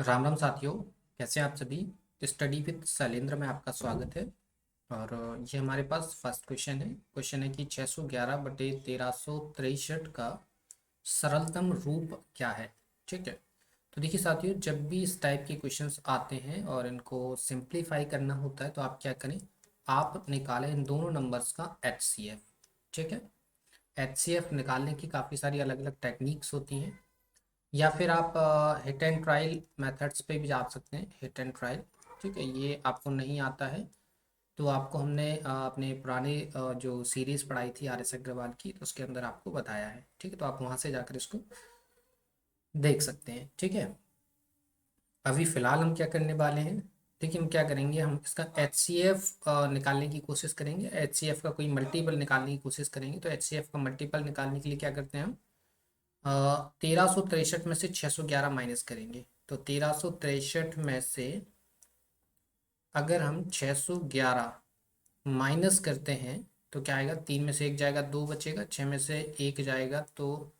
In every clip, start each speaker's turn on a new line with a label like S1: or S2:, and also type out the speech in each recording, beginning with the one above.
S1: राम राम साथियों। कैसे हैं आप सभी। स्टडी विद शैलेंद्र में आपका स्वागत है। और ये हमारे पास फर्स्ट क्वेश्चन है कि 611 बटे 1363 का सरलतम रूप क्या है। ठीक है। तो देखिए साथियों, जब भी इस टाइप के क्वेश्चंस आते हैं और इनको सिंप्लीफाई करना होता है तो आप क्या करें, आप निकालें इन दोनों नंबर्स का HCF। ठीक है। HCF निकालने की काफ़ी सारी अलग अलग टेक्निक्स होती हैं, या फिर आप हिट एंड ट्रायल मेथड्स पे भी जा सकते हैं। हिट एंड ट्रायल, ठीक है, ये आपको नहीं आता है तो आपको हमने अपने पुराने जो सीरीज़ पढ़ाई थी RS अग्रवाल की, तो उसके अंदर आपको बताया है। ठीक है, तो आप वहाँ से जाकर इसको देख सकते हैं। ठीक है। अभी फ़िलहाल हम क्या करने वाले हैं, देखिए हम क्या करेंगे, हम इसका HCF निकालने की कोशिश करेंगे। HCF का कोई मल्टीपल निकालने की कोशिश करेंगे। तो HCF का मल्टीपल निकालने के लिए क्या करते हैं हम, 1363 में से 611 माइनस करेंगे। तो 1363 में से अगर हम 611 माइनस करते हैं तो क्या आएगा, 3 में से 1 जाएगा, 2 बचेगा, 6 में से 1 जाएगा तो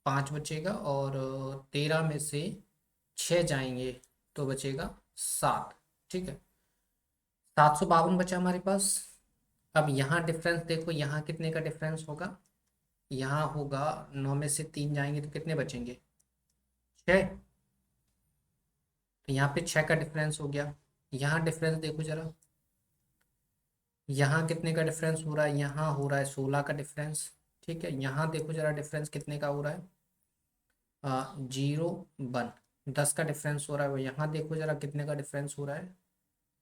S1: 5 बचेगा, और 13 में से 6 जाएंगे तो बचेगा 7। ठीक है। 752 बचा हमारे पास। अब यहाँ डिफरेंस देखो, यहाँ कितने का डिफरेंस होगा, यहाँ होगा 9 में से 3 जाएंगे तो कितने बचेंगे, 6। तो यहाँ पे 6 का डिफरेंस हो गया। यहाँ डिफरेंस देखो जरा, यहाँ कितने का डिफरेंस हो रहा है, यहाँ हो रहा है 16 का डिफरेंस। ठीक है। यहाँ देखो जरा डिफरेंस कितने का हो रहा है, 0 1, 10 का डिफरेंस हो रहा है। यहाँ देखो जरा कितने का डिफरेंस हो रहा है,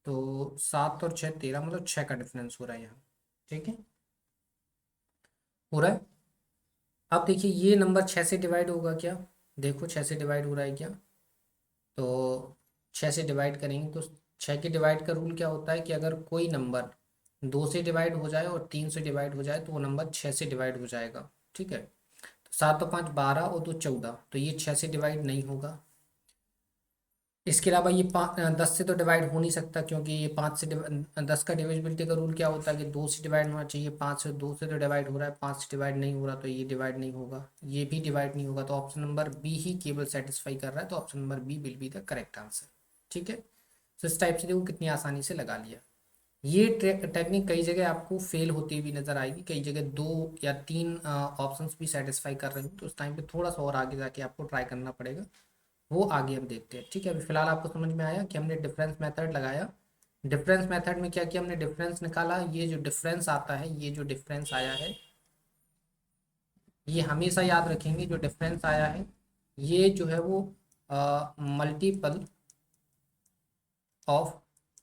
S1: तो 7 और 6 13, मतलब 6 का डिफरेंस हो रहा है यहाँ। ठीक है, हो रहा है। अब देखिए ये नंबर 6 से डिवाइड होगा क्या, देखो 6 से डिवाइड हो रहा है क्या, तो 6 से डिवाइड करेंगे तो 6 के डिवाइड का रूल क्या होता है कि अगर कोई नंबर 2 से डिवाइड हो जाए और 3 से डिवाइड हो जाए तो वो नंबर 6 से डिवाइड हो जाएगा। ठीक है। तो 7 और 5 12 और 2 14, तो ये 6 से डिवाइड नहीं होगा। इसके अलावा ये 10 से तो डिवाइड हो नहीं सकता, क्योंकि ये 5 से 10 का डिविजिबिलिटी का रूल क्या होता है कि 2 से डिवाइड होना चाहिए। 5 से 2 से तो डिवाइड हो रहा है, 5 से डिवाइड नहीं हो रहा, तो ये डिवाइड नहीं होगा, ये भी डिवाइड नहीं होगा। तो ऑप्शन नंबर बी ही केवल सेटिस्फाई कर रहा है, तो option number B will be the correct answer. ठीक है। तो इस टाइप से देखो कितनी आसानी से लगा लिया। ये टेक्निक कई जगह आपको फेल होती हुई नजर आएगी, कई जगह 2 या 3 ऑप्शंस भी सेटिस्फाई कर रहे हो, तो उस टाइम पे थोड़ा सा और आगे जाके आपको ट्राई करना पड़ेगा। वो आगे हम देखते हैं। ठीक है। अभी फिलहाल आपको समझ में आया कि हमने डिफरेंस मेथड लगाया। डिफरेंस मेथड में क्या किया, हमने डिफरेंस निकाला। ये जो डिफरेंस आता है, ये जो डिफरेंस आया है, ये हमेशा याद रखेंगे, जो डिफरेंस आया है ये जो है वो मल्टीपल ऑफ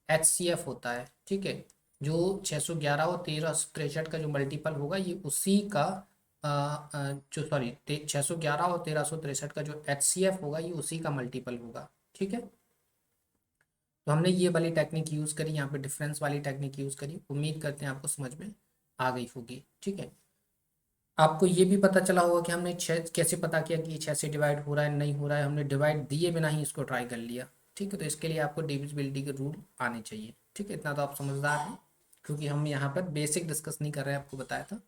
S1: HCF होता है। ठीक है। जो 611 और 1363 का जो मल्टीपल होगा, ये उसी का जो सॉरी 611 और 1363 का जो HCF होगा, ये उसी का मल्टीपल होगा। ठीक है। तो हमने ये वाली टेक्निक यूज़ करी, यहाँ पे डिफरेंस वाली टेक्निक यूज़ करी। उम्मीद करते हैं आपको समझ में आ गई होगी। ठीक है। आपको ये भी पता चला होगा कि हमने छः कैसे पता किया कि 6 से डिवाइड हो रहा है नहीं हो रहा है, हमने डिवाइड दिए बिना ही इसको ट्राई कर लिया। ठीक है। तो इसके लिए आपको डिविजिबिलिटी के रूल आने चाहिए। ठीक है, इतना तो आप समझदार हैं, क्योंकि हम यहाँ पर बेसिक डिस्कस नहीं कर रहे हैं, आपको बताया था।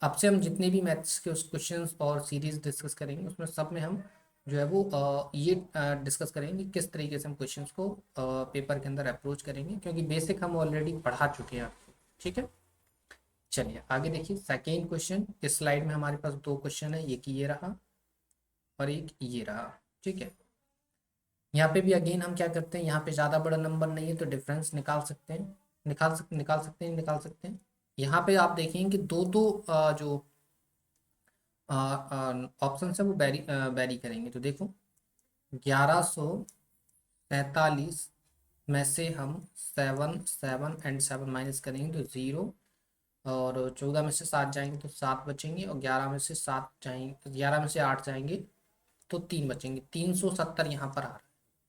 S1: अब से हम जितने भी मैथ्स के उस क्वेश्चंस और सीरीज डिस्कस करेंगे, उसमें सब में हम जो है वो ये डिस्कस करेंगे कि किस तरीके से हम क्वेश्चंस को पेपर के अंदर अप्रोच करेंगे, क्योंकि बेसिक हम ऑलरेडी पढ़ा चुके हैं आपको। ठीक है। चलिए आगे देखिए सेकेंड क्वेश्चन। इस स्लाइड में हमारे पास 2 क्वेश्चन है, एक ये रहा और एक ये रहा। ठीक है। यहाँ पे भी अगेन हम क्या करते हैं, यहाँ पे ज़्यादा बड़ा नंबर नहीं है तो डिफरेंस निकाल सकते हैं, निकाल सकते हैं। यहाँ पे आप देखेंगे कि दो दो जो ऑप्शन है वो बैरी करेंगे। तो देखो 1147 में से हम 7 7 एंड 7 माइनस करेंगे तो 0, और 14 में से 7 जाएंगे तो 7 बचेंगे, और 11 में से 7 जाएंगे, 11 में से 8 जाएंगे तो 3 बचेंगे। 370 यहाँ पर आ रहा है।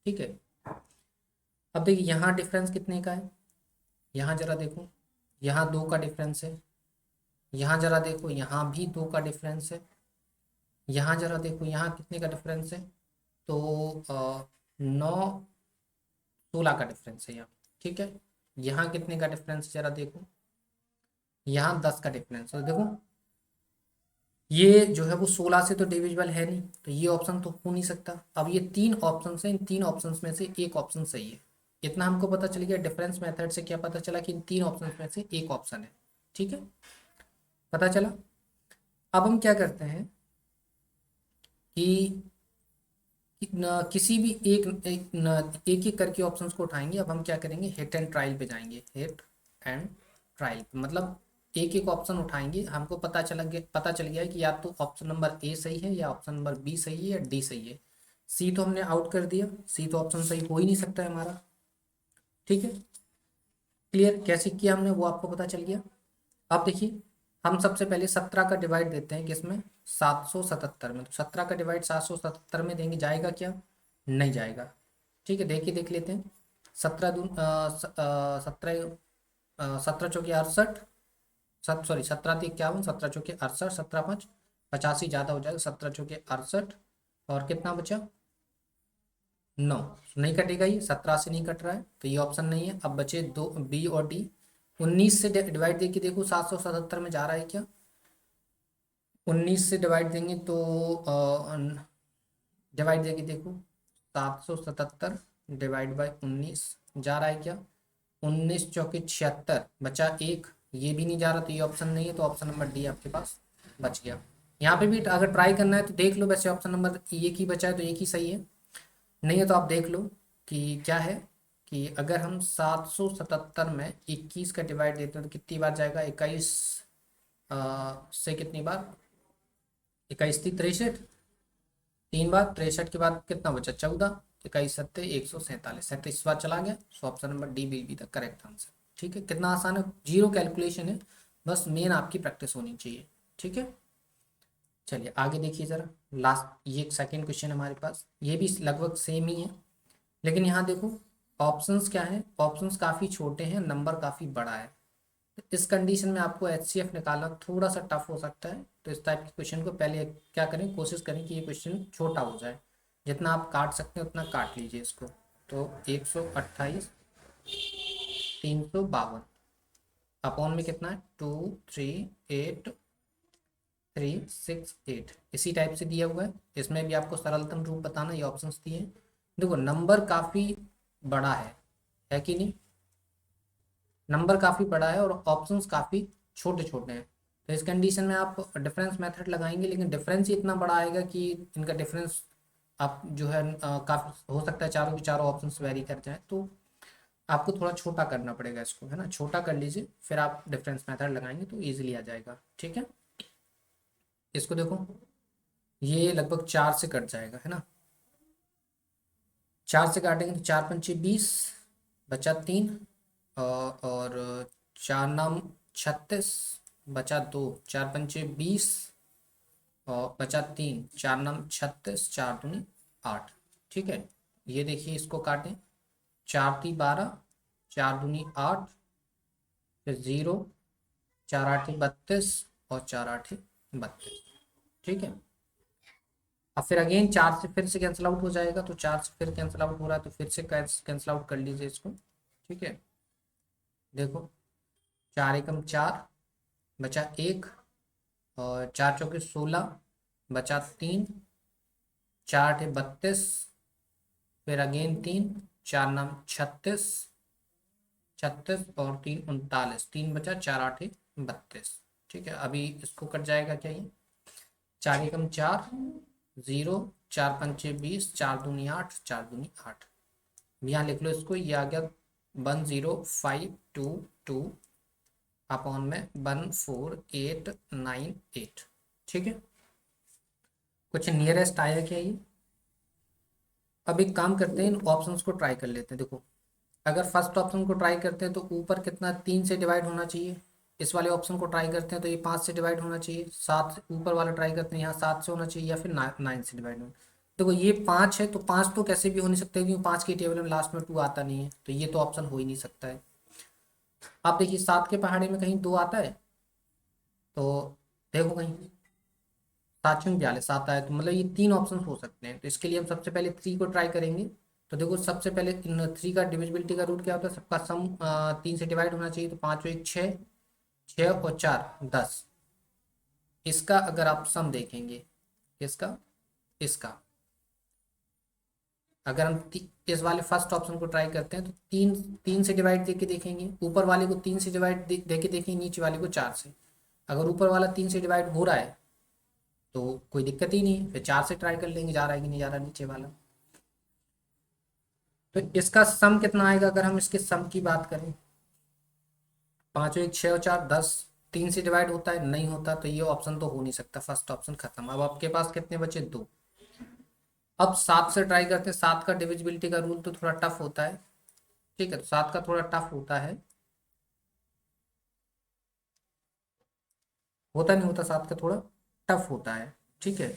S1: ठीक है। अब देखिए यहाँ डिफरेंस कितने का है, यहाँ जरा देखो, यहाँ 2 का डिफरेंस है। यहाँ जरा देखो, यहाँ भी 2 का डिफरेंस है। यहाँ जरा देखो, यहाँ कितने का डिफरेंस है, तो 9 16 का डिफरेंस है यहाँ। ठीक है। यहाँ कितने का डिफरेंस जरा देखो, यहाँ 10 का डिफरेंस है। देखो ये जो है वो 16 से तो डिविजिबल है नहीं, तो ये ऑप्शन तो हो नहीं सकता। अब ये तीन ऑप्शन है, इन तीन ऑप्शन में से एक ऑप्शन सही है। इतना हमको पता चल गया। डिफरेंस मेथड से क्या पता चला कि इन तीन ऑप्शन में से एक ऑप्शन है। ठीक है, पता चला। अब हम क्या करते हैं कि किसी भी एक एक करके ऑप्शंस को उठाएंगे। अब हम क्या करेंगे, हिट एंड ट्रायल पे जाएंगे। हिट एंड ट्रायल मतलब एक एक ऑप्शन उठाएंगे। हमको पता चल गया है कि या तो ऑप्शन नंबर ए सही है, या ऑप्शन नंबर बी सही है, या डी सही है। सी तो हमने आउट कर दिया, सी तो ऑप्शन सही हो ही नहीं सकता है हमारा। ठीक है, क्लियर कैसे किया हमने वो आपको पता चल गया। अब देखिए, हम सबसे पहले 17 का डिवाइड देते हैं किसमें, 777 में। तो 17 का डिवाइड 777 में देंगे, जाएगा क्या, नहीं जाएगा। ठीक है, देखिए देख लेते हैं। 17 चौके 68, सॉरी 17 × 51, 17 × 68, 17 × 5 85, ज़्यादा हो जाएगा। 17 × 68 और कितना बचा, 9। नहीं कटेगा, ये 17 से नहीं कट रहा है, तो ये ऑप्शन नहीं है। अब बचे दो, बी और डी। 19 से डिवाइड देके देखो 777 में जा रहा है क्या। 19 से डिवाइड देंगे तो डिवाइड देके देखो, 777 डिवाइड बाई 19 जा रहा है क्या, 19 चौके 76, बचा एक। ये भी नहीं जा रहा, तो ये ऑप्शन नहीं है। तो ऑप्शन नंबर डी आपके पास बच गया। यहाँ पे भी अगर ट्राई करना है तो देख लो, वैसे ऑप्शन नंबर एक ही बचा है तो एक ही सही है। नहीं है तो आप देख लो कि क्या है, कि अगर हम 777 में 21 का डिवाइड देते हैं तो कितनी बार जाएगा, 21 से कितनी बार, 21 थी 63, 3 बार। 63 के बाद कितना बचा, 14। 21 × 7 = 147, 37 बार चला गया। सो option number D will be the correct answer. ठीक है, कितना आसान है, जीरो कैलकुलेशन है, बस मेन आपकी प्रैक्टिस होनी चाहिए। ठीक है, चलिए आगे देखिए जरा। लास्ट ये एक सेकेंड क्वेश्चन हमारे पास, ये भी लगभग सेम ही है, लेकिन यहाँ देखो ऑप्शंस क्या है, ऑप्शंस काफ़ी छोटे हैं, नंबर काफ़ी बड़ा है। तो इस कंडीशन में आपको एचसीएफ निकालना थोड़ा सा टफ हो सकता है। तो इस टाइप के क्वेश्चन को पहले क्या करें, कोशिश करें कि ये क्वेश्चन छोटा हो जाए। जितना आप काट सकते हैं उतना काट लीजिए इसको। तो 128 352 अपॉन में कितना है, 238 368, इसी टाइप से दिया हुआ है। इसमें भी आपको सरलतम रूप बताना, ये ऑप्शंस दिए हैं। देखो नंबर काफ़ी बड़ा है कि नहीं, नंबर काफ़ी बड़ा है और ऑप्शंस काफ़ी छोटे छोटे हैं। तो इस कंडीशन में आप डिफरेंस मेथड लगाएंगे, लेकिन डिफरेंस ही इतना बड़ा आएगा कि इनका डिफरेंस आप जो है काफ़ी हो सकता है चारों के चारों ऑप्शंस वेरी कर जाए। तो आपको थोड़ा छोटा करना पड़ेगा इसको, है ना, छोटा कर लीजिए, फिर आप डिफरेंस मेथड लगाएंगे तो ईजिली आ जाएगा। ठीक है, इसको देखो, ये लगभग 4 से कट जाएगा, है ना। 4 से काटेंगे तो 4×5 = 20, बचा 3। और 4×9 = 36, बचा 2। 4×5 = 20 और बचा 3। 4×9 = 36, 4×2 = 8। ठीक है, ये देखिए इसको काटें, 4×3 = 12, 4×2 = 8, फिर 0, 4×8 = 32 और 4×8 = 32। ठीक है, अब फिर अगेन 4 से फिर से कैंसिल आउट हो जाएगा, तो 4 से फिर कैंसिल आउट हो रहा है तो फिर से कैंसिल आउट कर लीजिए इसको। ठीक है, देखो 4×1 = 4, बचा 1। और 4×4 = 16, बचा 3। 4×8 = 32, फिर अगेन 3। 4×9 = 36, 36 और 3 = 39, 3 बचा, 4×8 = 32। ठीक है, अभी इसको कट जाएगा क्या, ये 4×1 = 4, 0, 4×5 = 20, 4×2 = 8, 4×2 = 8। यहाँ लिख लो इसको, ये आ गया 10522 अपॉन में 14898। ठीक है, कुछ नियरेस्ट आया क्या ये। अब एक काम करते हैं, इन ऑप्शंस को ट्राई कर लेते हैं। देखो अगर फर्स्ट ऑप्शन को ट्राई करते हैं तो ऊपर कितना, 3 से डिवाइड होना चाहिए। इस वाले ऑप्शन को ट्राई करते हैं तो ये 5 से डिवाइड होना चाहिए। 7 से ऊपर वाला ट्राई करते हैं, यहाँ 7 से होना चाहिए, या फिर 9 से डिवाइड होना। देखो ये 5 है, तो 5 तो कैसे भी हो नहीं सकता, क्योंकि 5 की टेबल में लास्ट में 2 आता नहीं है, तो ये तो ऑप्शन हो ही नहीं सकता है। आप देखिए 7 के पहाड़े में कहीं 2 आता है, तो देखो कहीं 7×42 आता है, तो मतलब ये 3 ऑप्शन हो सकते हैं। तो इसके लिए हम सबसे पहले 3 को ट्राई करेंगे। तो देखो सबसे पहले इन 3 का डिविजिबिलिटी का रूट क्या होता है, सबका सम 3 से डिवाइड होना चाहिए। तो 5×1 = 6, 6 और 4 = 10, इसका अगर आप सम देखेंगे, इसका, इसका, अगर हम इस वाले फर्स्ट ऑप्शन को ट्राई करते हैं तो तीन, तीन से डिवाइड देके देखेंगे, ऊपर वाले को तीन से डिवाइड देके देखेंगे, नीचे वाले को चार से। अगर ऊपर वाला तीन से डिवाइड हो रहा है तो कोई दिक्कत ही नहीं है, फिर चार से ट्राई कर लेंगे, जा रहा है कि नहीं जा रहा नीचे वाला। तो इसका सम कितना आएगा अगर हम इसके सम की बात करें? पाँच एक छः और चार 10, तीन से डिवाइड होता है, नहीं होता, तो ये ऑप्शन तो हो नहीं सकता, फर्स्ट ऑप्शन खत्म। अब आपके पास कितने बचे? दो। अब सात से ट्राई करते हैं, सात का डिविजिबिलिटी का रूल तो थोड़ा टफ होता है, ठीक है, तो सात का थोड़ा टफ होता है, होता नहीं होता, सात का थोड़ा टफ होता है, ठीक है।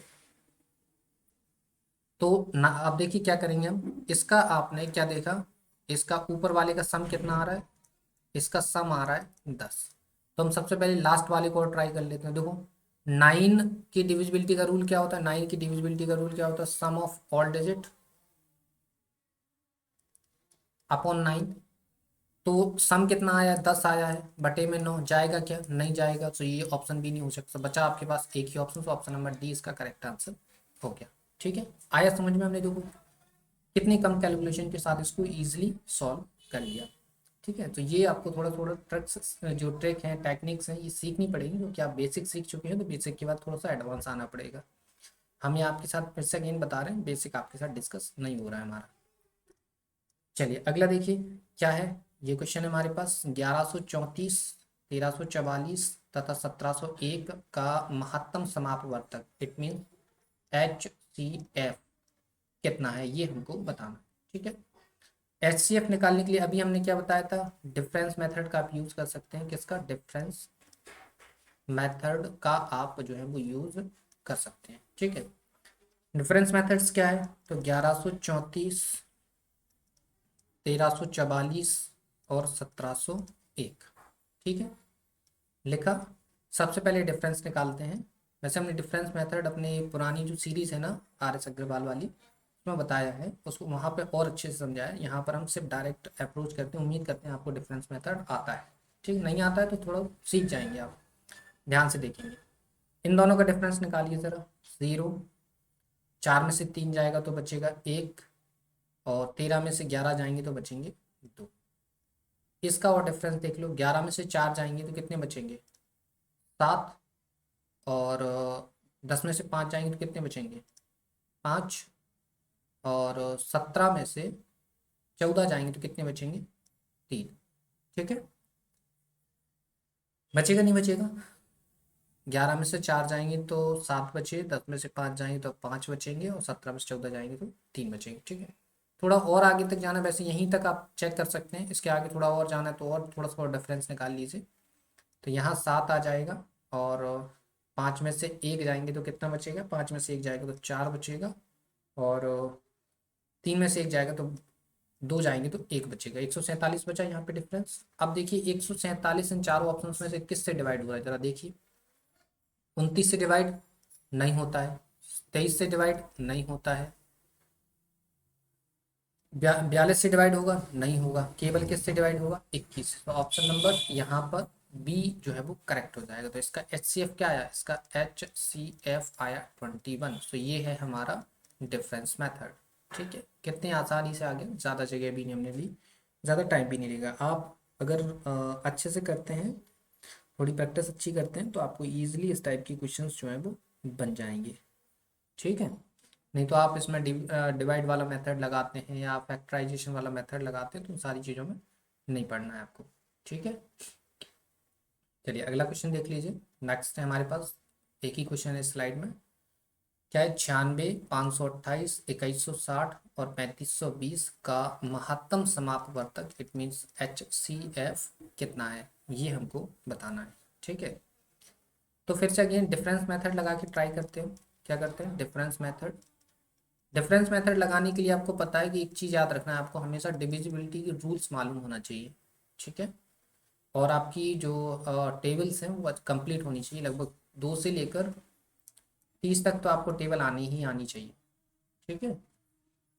S1: तो ना आप देखिए क्या करेंगे हम, इसका आपने क्या देखा, इसका ऊपर वाले का सम कितना आ रहा है, इसका सम आ रहा है 10। तो हम सबसे पहले लास्ट वाले को ट्राई कर लेते हैं। देखो, नाइन की डिविजिबिलिटी का रूल क्या होता है, नाइन की डिविजिबिलिटी का रूल क्या होता है, sum of all digit upon nine. तो सम कितना आया है, 10 आया है, बटे में 9 जाएगा क्या, नहीं जाएगा, तो ये ऑप्शन भी नहीं हो सकता, बचा आपके पास एक ही ऑप्शन, तो ऑप्शन नंबर डी इसका करेक्ट आंसर हो गया। ठीक है, आया समझ में? हमने देखो कितनी कम कैलकुलेशन के साथ इसको इजीली सॉल्व कर लिया। ठीक है, तो ये आपको थोड़ा थोड़ा ट्रिक्स, जो ट्रिक हैं, टेक्निक्स हैं, ये सीखनी पड़ेगी, क्योंकि आप बेसिक सीख चुके हैं, तो बेसिक के बाद थोड़ा सा एडवांस आना पड़ेगा। हम ये आपके साथ फिर से अगेन बता रहे हैं, बेसिक आपके साथ डिस्कस नहीं हो रहा है हमारा। चलिए अगला देखिए क्या है। ये क्वेश्चन है हमारे पास, 1134, 1344 तथा 1701 का महत्तम समापवर्तक, इट मीन HCF कितना है, ये हमको बताना है। ठीक है, HCF निकालने के लिए अभी हमने क्या बताया था, डिफरेंस मेथड का आप यूज कर सकते हैं। किसका? डिफरेंस मेथड का आप जो है वो यूज कर सकते हैं। ठीक है, डिफरेंस मेथड्स क्या है, तो 1134, 1344 और 1701। ठीक है, लिखा। सबसे पहले डिफरेंस निकालते हैं। वैसे हमने डिफरेंस मेथड अपने पुरानी जो सीरीज है ना, RS अग्रवाल वाली, उसमें बताया है, उसको वहाँ पे और अच्छे से समझाया है। यहाँ पर हम सिर्फ डायरेक्ट अप्रोच करते हैं, उम्मीद करते हैं आपको डिफरेंस मेथड आता है। ठीक, नहीं आता है तो थोड़ा सीख जाएंगे आप, ध्यान से देखेंगे। इन दोनों का डिफरेंस निकालिए ज़रा। 0, 4 में से 3 जाएगा तो बचेगा 1, और 13 में से 11 जाएंगे तो बचेंगे 2। इसका और डिफरेंस देख लो, 11 में से 4 जाएंगे तो कितने बचेंगे? 7, और 10 में से 5 जाएंगे तो कितने बचेंगे? 5, और 17 में से 14 जाएंगे तो कितने बचेंगे? 3। ठीक है, बचेगा नहीं बचेगा? 11 में से 4 जाएंगे तो 7 बचे, 10 में से 5 जाएंगे तो 5 बचेंगे, और 17 में से 14 जाएंगे तो 3 बचेंगे। ठीक है, थोड़ा और आगे तक जाना, वैसे यहीं तक आप चेक कर सकते हैं, इसके आगे थोड़ा और जाना है तो और थोड़ा सा डिफरेंस निकाल लीजिए। तो यहाँ 7 आ जाएगा, और 5 में से 1 जाएंगे तो कितना बचेगा? 5 में से 1 जाएगा तो 4 बचेगा, और 3 में से 1 जाएगा तो 2 जाएंगे तो 1 बचेगा। 147 बचा यहाँ पे डिफरेंस। अब देखिए 147 इन चारों ऑप्शन में से किससे डिवाइड हो रहा है, जरा देखिए। 29 से डिवाइड नहीं होता है, 23 से डिवाइड नहीं होता है, 42 से डिवाइड होगा नहीं होगा, केवल किससे डिवाइड होगा? 21। तो ऑप्शन नंबर यहाँ पर बी जो है वो करेक्ट हो जाएगा। तो इसका HCF क्या आया? इसका HCF आया 21। तो ये है हमारा डिफरेंस मेथड। ठीक है, कितनी आसानी से आ गया, ज़्यादा जगह भी नहीं हमने ली, ज़्यादा टाइम भी नहीं लेगा। आप अगर अच्छे से करते हैं, थोड़ी प्रैक्टिस अच्छी करते हैं, तो आपको ईजिली इस टाइप की क्वेश्चंस जो है वो बन जाएंगे। ठीक है, नहीं तो आप इसमें डिवाइड वाला मेथड लगाते हैं या फैक्टराइजेशन वाला मेथड लगाते हैं तो उन सारी चीज़ों में नहीं पढ़ना है आपको। ठीक है, चलिए अगला क्वेश्चन देख लीजिए। नेक्स्ट है हमारे पास, एक ही क्वेश्चन है स्लाइड में। क्या है? 96, 528, 2160 और 3520 का महत्तम समापवर्तक, इट मीन्स HCF कितना है, ये हमको बताना है। ठीक है, तो फिर से अगेन डिफरेंस मेथड लगा के ट्राई करते हैं। क्या करते हैं? Difference method. डिफरेंस मेथड लगाने के लिए आपको पता है कि एक चीज़ याद रखना है, आपको हमेशा डिविजिबिलिटी के रूल्स मालूम होना चाहिए। ठीक है, और आपकी जो टेबल्स हैं वो कंप्लीट होनी चाहिए, लगभग 2 से लेकर 30 तक तो आपको टेबल आनी ही आनी चाहिए। ठीक है,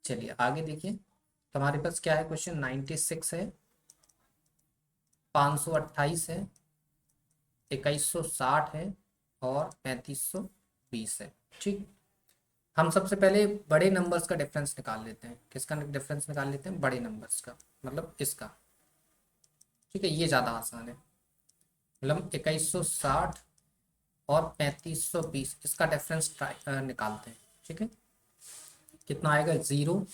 S1: चलिए आगे देखिए। तो हमारे पास क्या है क्वेश्चन, 96 है, 528 है, 2160 है, और 3520 है। ठीक, हम सबसे पहले बड़े नंबर्स का डिफरेंस निकाल लेते हैं। किसका डिफरेंस निकाल लेते हैं? बड़े नंबर्स का, मतलब इसका। ठीक है, ये ज़्यादा आसान है। मतलब 2160 और 3520, इसका डिफरेंस निकालते हैं। ठीक है, कितना आएगा? 0।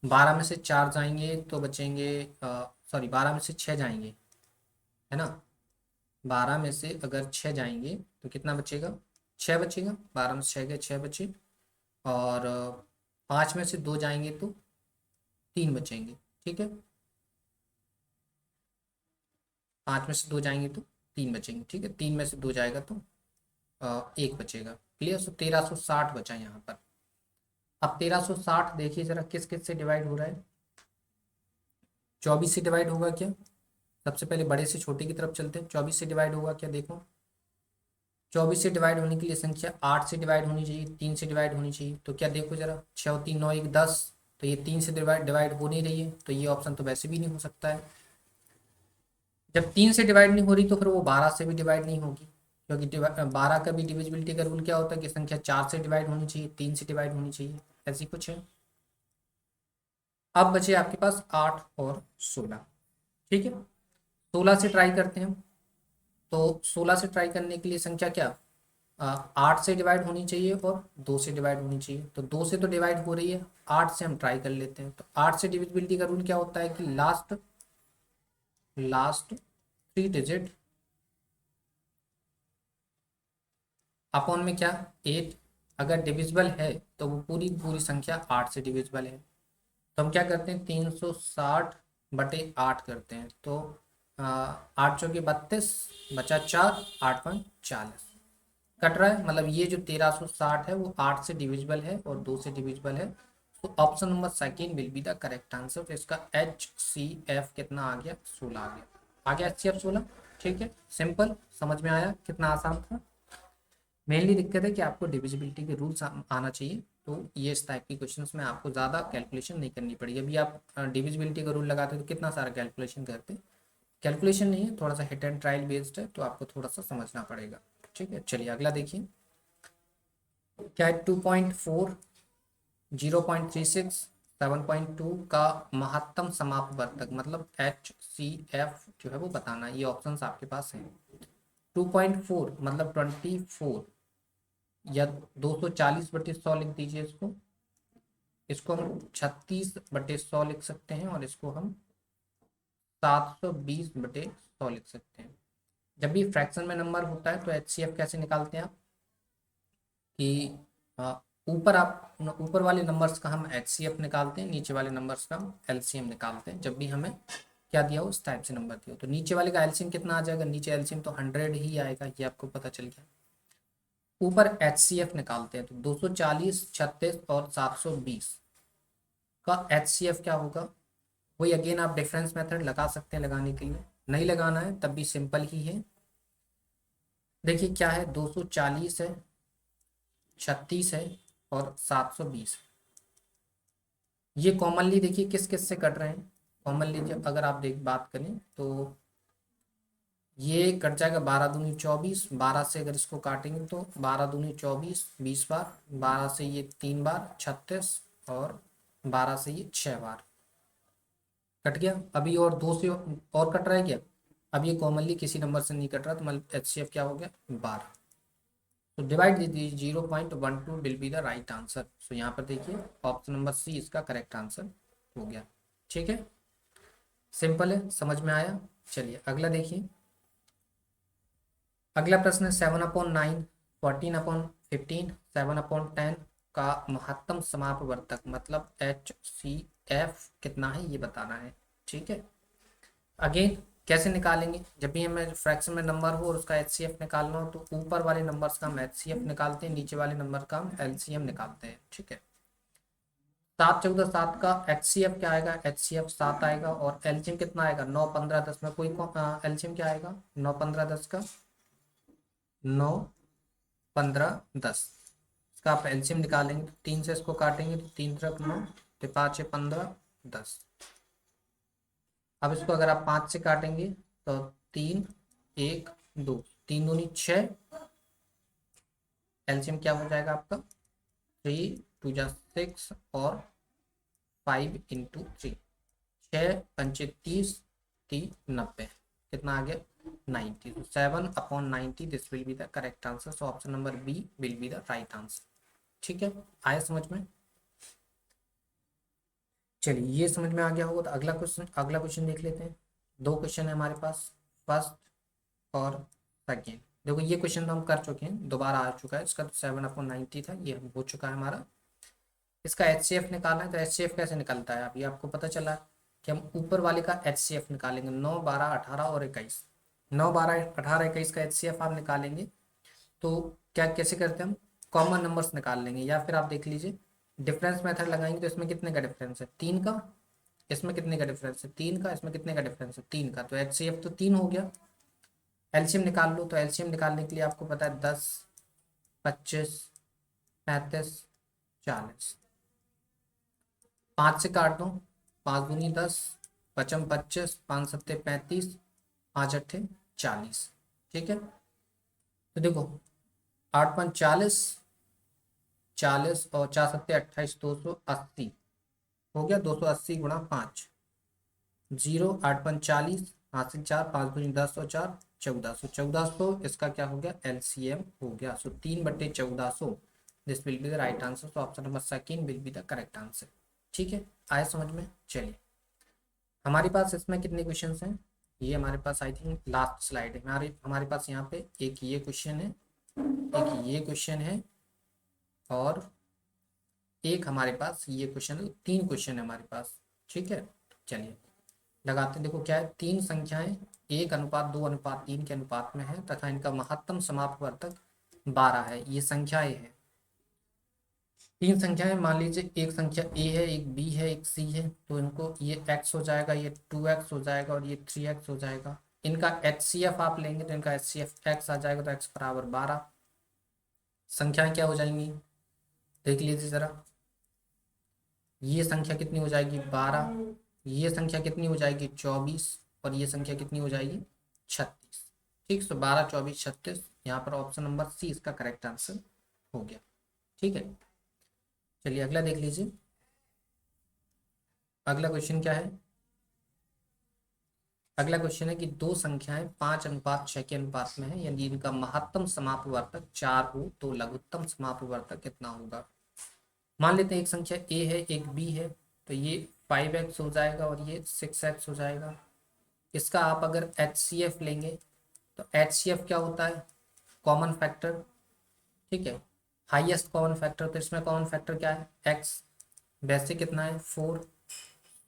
S1: 12 में से 4 जाएंगे तो बचेंगे, सॉरी 12 में से 6 जाएंगे, है ना। 12 में से अगर 6 जाएंगे तो कितना बचेगा? 6 बचेगा। 12 में से 6 गए, 6 बचे। और 5 में से 2 जाएंगे तो 3 बचेंगे। ठीक है, 5 में से 2 जाएंगे तो 3 बचेंगे। ठीक है, 3 में से 2 जाएगा तो 1 बचेगा। क्लियर? सो 1360 बचा यहाँ पर। अब 1360 देखिए जरा किस किस से डिवाइड हो रहा है। 24 से डिवाइड होगा क्या? सबसे पहले बड़े से छोटे की तरफ चलते हैं। 24 से डिवाइड होगा क्या? देखो, 24 से डिवाइड होने के लिए संख्या 8 से डिवाइड होनी चाहिए, 3 से डिवाइड होनी चाहिए। तो क्या देखो जरा, 6 और 3 9 1 10। तो ये 3 से डिवाइड डिवाइड हो नहीं रही है, तो ये ऑप्शन तो वैसे भी नहीं हो सकता है। जब 3 से डिवाइड नहीं हो रही तो फिर वो 12 से भी डिवाइड नहीं होगी, क्योंकि 12 का भी डिविजिबिलिटी का रूल क्या होता है कि संख्या 4 से डिवाइड होनी चाहिए, 3 से डिवाइड होनी चाहिए, ऐसी कुछ है। अब बचे आपके पास 8 और 16। ठीक है, 16 से ट्राई करते हैं। तो 16 से ट्राई करने के लिए संख्या क्या, 8 से डिवाइड होनी चाहिए और 2 से डिवाइड होनी चाहिए। तो 2 से तो डिवाइड हो रही है, 8 से हम ट्राई कर लेते हैं। तो 8 से डिविजिबिलिटी का रूल क्या होता है कि लास्ट लास्ट 3 डिजिट अपॉन में क्या, 8। अगर डिविजिबल है तो वो पूरी पूरी संख्या 8 से डिविजिबल है। तो हम क्या करते हैं, 360/8 करते हैं। तो 8 चौके 32, बचा 4, 8 × 40 कट रहा है। मतलब ये जो 1360 है वो 8 से डिविजिबल है और 2 से डिविजिबल है। तो option number second will be the correct answer. तो इसका HCF कितना आ गया? 16 आ गया HCF 16। ठीक है, सिंपल, समझ में आया कितना आसान था। मेनली दिक्कत है कि आपको डिविजिबिलिटी के रूल्स आना चाहिए। तो ये इस टाइप की क्वेश्चंस में आपको ज़्यादा कैलकुलेशन नहीं करनी पड़ेगी। अभी आप डिविजिबिलिटी का रूल लगाते तो कितना सारा कैलकुलेशन करते। कैलकुलेशन नहीं है, थोड़ा सा हिट एंड ट्रायल बेस्ड है, तो आपको थोड़ा सा समझना पड़ेगा। ठीक है, चलिए अगला देखिए। क्या है? 2.4, 0.36, 7.2 का महत्तम समापवर्तक, मतलब HCF जो है वो बताना है। ये ऑप्शंस आपके पास हैं। 2.4 मतलब 24, या 240/100 लिख दीजिए इसको। इसको हम 36/100 लिख सकते हैं, और इसको हम 720/100 लिख सकते हैं। जब भी फ्रैक्शन में नंबर होता है तो HCF कैसे निकालते हैं आप, कि ऊपर आप ऊपर वाले नंबर्स का हम HCF निकालते हैं, नीचे वाले नंबर्स का हम LCM निकालते हैं। जब भी हमें क्या दिया हो, उस टाइप से नंबर दिया हो, तो नीचे वाले का LCM कितना आ जाएगा? नीचे LCM तो 100 ही आएगा, ये आपको पता चल गया। ऊपर HCF निकालते हैं, तो 240, 36 और 720 का HCF क्या होगा? वही अगेन आप डिफरेंस मेथड लगा सकते हैं लगाने के लिए, नहीं लगाना है तब भी सिंपल ही है। देखिए क्या है, 240 है, 36 है और 720 है। ये कॉमनली देखिए किस किस से कट रहे हैं। कॉमनली जब अगर आप देख बात करें तो ये कट जाएगा 12 दूनी 24। 12 से अगर इसको काटेंगे तो 12 दूनी 24, 20 बार। 12 से ये 3 बार 36, और 12 से ये 6 बार कट गया। अभी और 2 से और कट रहा है क्या? अब ये कॉमनली किसी नंबर से नहीं कट रहा, तो मतलब HCF क्या हो गया? 12। तो डिवाइड दीजिए, 0.12 will be the right answer. So यहाँ पर देखिए ऑप्शन नंबर C इसका करेक्ट आंसर हो गया। ठीक है, सिंपल है, समझ में आया। चलिए अगला देखिए। अगला प्रश्न है 7/9, 14/15, 7/10 का महत्तम समापवर्तक, मतलब HCF कितना है ये बताना है। ठीक है, अगेन कैसे निकालेंगे? जब भी हमें फ्रैक्शन में नंबर हो और उसका HCF निकालना हो, तो ऊपर वाले नंबर्स का हम HCF निकालते हैं, नीचे वाले नंबर का हम LCM निकालते हैं। ठीक है, 7 14 7 का HCF क्या आएगा? HCF 7 आएगा। और LCM कितना आएगा? 9 15 10 में कोई LCM क्या आएगा? 9 15 10 का 9 15 10, इसका आप LCM निकालेंगे तो 3 से इसको काटेंगे तो 3 3 9, तो 5 6 15 10। अब इसको अगर आप 5 से काटेंगे तो 3 1 2, 3 दूनी 6, एलसीएम क्या हो जाएगा आपका, 3 2 6 और 5 × 3, 6 5 30, 3 90, कितना आ गया 90। तो 7/90 this will be the correct answer. So option number B will be the right answer. ठीक है, आया समझ में? चलिए ये समझ में आ गया होगा तो अगला क्वेश्चन देख लेते हैं। दो क्वेश्चन है हमारे पास, फर्स्ट और सेकेंड। देखो ये क्वेश्चन तो हम कर चुके हैं, दोबारा आ चुका है। इसका तो 7/90 था, ये हो चुका है हमारा। इसका HCF निकालना है, तो HCF कैसे निकलता है अभी आपको पता चला कि हम ऊपर वाले का HCF निकालेंगे। 9 12 18 और 21, 9 12 18 21 का HCF आप निकालेंगे तो क्या कैसे करते हैं हम, कॉमन नंबर्स निकाल लेंगे, या फिर आप देख लीजिए डिफरेंस मेथड लगाएंगे। तो इसमें कितने का डिफरेंस है, 3 का, इसमें कितने का डिफरेंस है 3 का, इसमें कितने का डिफरेंस है 3 का, तो HCF तो 3 हो गया। एलसीएम निकाल लो, तो एलसीएम निकालने के लिए आपको पता है 10 25 35 40, 5 से काट दो, 5 दूनी 10, 5 25, 5 सत्ते 35, 5 अट्ठे 40। ठीक है, तो देखो 8 5 40, 40 और 4 सत्ते 28, 280 हो गया। 280 × 5, 0 8 5 40, हाथ से 4, 5 दूनी 10 और 4 1400, 1400 इसका क्या हो गया एलसीएम हो गया। सो 3/1400 this will be the right answer. So option number second will be the correct answer. ठीक है, आए समझ में? चलिए हमारे पास इसमें कितने क्वेश्चंस हैं, ये हमारे पास आई थिंक लास्ट स्लाइड है। हमारे पास यहाँ पे एक ये क्वेश्चन है, एक ये क्वेश्चन है और एक हमारे पास ये क्वेश्चन है। 3 क्वेश्चन है हमारे पास। ठीक है, चलिए लगाते हैं। देखो क्या है, 3 संख्याएं 1:2:3 के अनुपात में है तथा इनका महत्तम समापवर्तक 12 है। ये संख्याएं हैं, 3 संख्याएं। मान लीजिए एक संख्या a है, एक b है, एक c है, तो इनको ये x हो जाएगा, ये 2x हो जाएगा और ये 3x हो जाएगा। इनका HCF आप लेंगे तो इनका HCF x आ जाएगा, तो x बराबर 12। संख्याएं क्या हो जाएंगी देख लीजिए जरा, ये संख्या कितनी हो जाएगी 12, ये संख्या कितनी हो जाएगी 24 और ये संख्या कितनी हो जाएगी 36। ठीक, तो 12 24 36, यहाँ पर ऑप्शन नंबर सी इसका करेक्ट आंसर हो गया। ठीक है, चलिए अगला देख लीजिए। अगला क्वेश्चन क्या है, अगला क्वेश्चन है कि दो संख्याएं 5:6 के अनुपात में है, यदि इनका महत्तम समापवर्तक 4 हो तो लघुत्तम समापवर्तक कितना होगा। मान लेते हैं एक संख्या a है, एक b है, तो ये 5x हो जाएगा और ये 6x हो जाएगा। इसका आप अगर HCF लेंगे तो HCF क्या होता है, कॉमन फैक्टर। ठीक है, हाईएस्ट कॉमन फैक्टर, तो इसमें कॉमन फैक्टर क्या है x, वैसे कितना है 4,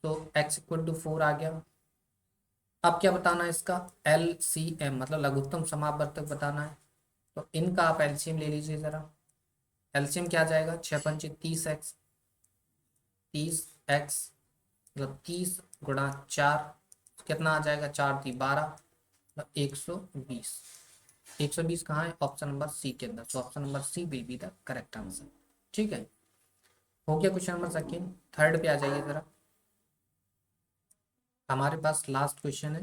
S1: तो x = 4 आ गया। अब क्या बताना है इसका LCM, मतलब लघुत्तम समापवर्तक बताना है। तो इनका आप LCM ले लीजिए जरा। LCM क्या आ जाएगा, 6 पंचे 30x, 30x मतलब 30 × 4 कितना आ जाएगा, 4 × 3 12, मतलब 120। 120 कहाँ है, ऑप्शन नंबर सी के अंदर। तो option number C will be the correct answer. ठीक है, हो गया क्वेश्चन नंबर सेकेंड। थर्ड पे आ जाइए जरा, हमारे पास लास्ट क्वेश्चन है।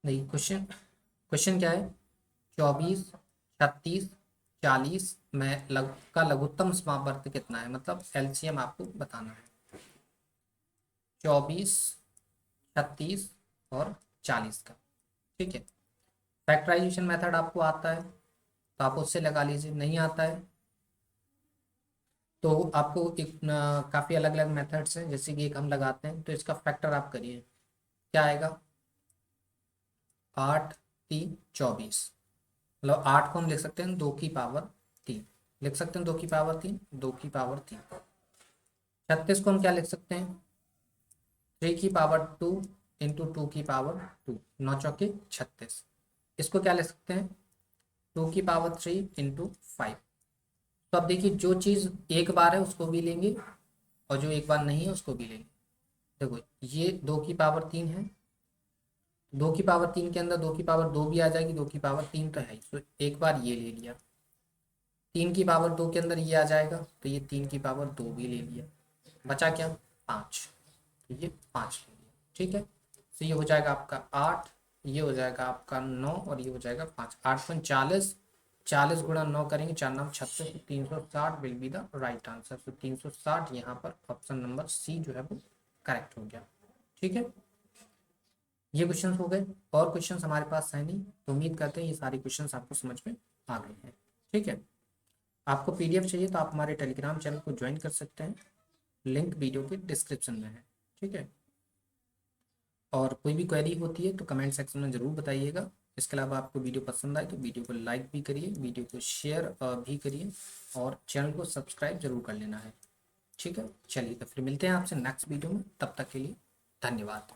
S1: नहीं, क्वेश्चन क्वेश्चन क्या है, 24 36 40 में का लघुत्तम समापवर्तक कितना है, मतलब LCM आपको बताना है 24 36 और 40 का। ठीक है, फैक्टराइजेशन मेथड आपको आता है तो आप उससे लगा लीजिए, नहीं आता है तो आपको एक काफ़ी अलग अलग मेथड्स हैं, जैसे कि एक हम लगाते हैं। तो इसका फैक्टर आप करिए, क्या आएगा 8 3 24, मतलब 8 को हम लिख सकते हैं 2 की पावर 3, लिख सकते हैं 2 की पावर 3, 2 की पावर 3। 36 को हम क्या लिख सकते हैं 3 की पावर 2 × 2 की पावर 2, 9 चौके 36। इसको क्या लिख सकते हैं 2 की पावर 3 × 5। तो अब देखिए जो चीज़ एक बार है उसको भी लेंगे और जो एक बार नहीं है उसको भी लेंगे। देखो ये 2 की पावर 3 है, 2 की पावर 3 के अंदर 2 की पावर 2 भी आ जाएगी, 2 की पावर 3 तो है, तो एक बार ये ले लिया। 3 की पावर 2 के अंदर ये आ जाएगा, तो ये 3 की पावर 2 भी ले लिया, बचा क्या 5, तो ये 5 ले लिया। ठीक है, तो ये हो जाएगा आपका 8 ये हो जाएगा आपका 9 और ये हो जाएगा 5, 8 × 40 गुणा 9 करेंगे, 4×9 = 36, तो 360 will be the right answer. तो 360 यहाँ पर ऑप्शन नंबर सी जो है वो करेक्ट हो गया। ठीक है, ये क्वेश्चंस हो गए, और क्वेश्चंस हमारे पास है नहीं, तो उम्मीद करते हैं ये सारे क्वेश्चंस आपको समझ में आ गए हैं। ठीक है, आपको पीडीएफ चाहिए तो आप हमारे टेलीग्राम चैनल को ज्वाइन कर सकते हैं, लिंक वीडियो के डिस्क्रिप्शन में है। ठीक है, और कोई भी क्वेरी होती है तो कमेंट सेक्शन में ज़रूर बताइएगा। इसके अलावा आपको वीडियो पसंद आए तो वीडियो को लाइक भी करिए, वीडियो को शेयर भी करिए, और चैनल को सब्सक्राइब जरूर कर लेना है। ठीक है, चलिए तो फिर मिलते हैं आपसे नेक्स्ट वीडियो में, तब तक के लिए धन्यवाद।